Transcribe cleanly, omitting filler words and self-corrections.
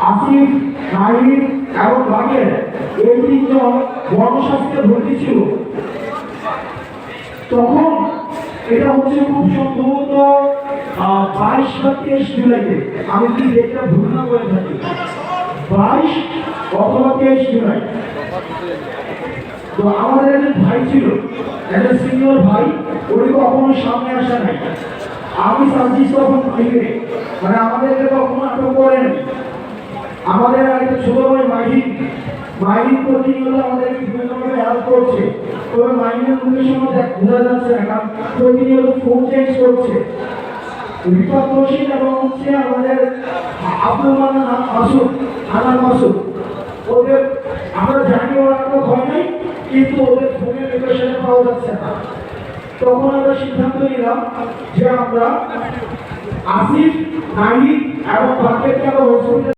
আসিফ, নাহিদ এবং বাগের এই তিনজন গণস্বাস্থ্যে ভর্তি ছিল। তখন এটা হচ্ছে খুব সম্ভবত 22 বা 23 জুলাইতে, আমি কি ডেটটা ভুল না করে থাকি, 22 অথবা 23 জুলাই। তো আমাদের একজন ভাই ছিল, একটা সিনিয়র ভাই, উনি কখনো সামনে আসে নাই। আমি সার্ভিস তখন বাইরে, মানে আমাদেরকে কখনো আটক করেন। আমাদের একটা ছোট ভাই মাহিন প্রতিনিয়ত আমাদেরকে বিভিন্নভাবে হেল্প করছে। তবে মাহিনের মুখের সময় বোঝা যাচ্ছে না, কারণ প্রতিনিয়ত ফোন চেঞ্জ করছে। রিফাত রশিদ এবং হচ্ছে আমাদের আব্দুল মান্নান মাসুদ, ওদের আমরা জানি ওরা আটক হয় নাই, কিন্তু ওদের ফোনের লোকেশনে পাওয়া যাচ্ছে না। তখন আমরা সিদ্ধান্ত নিলাম যে আমরা আসিফ, নাহিদ এবং বাকিকে আমরা হসপিটালে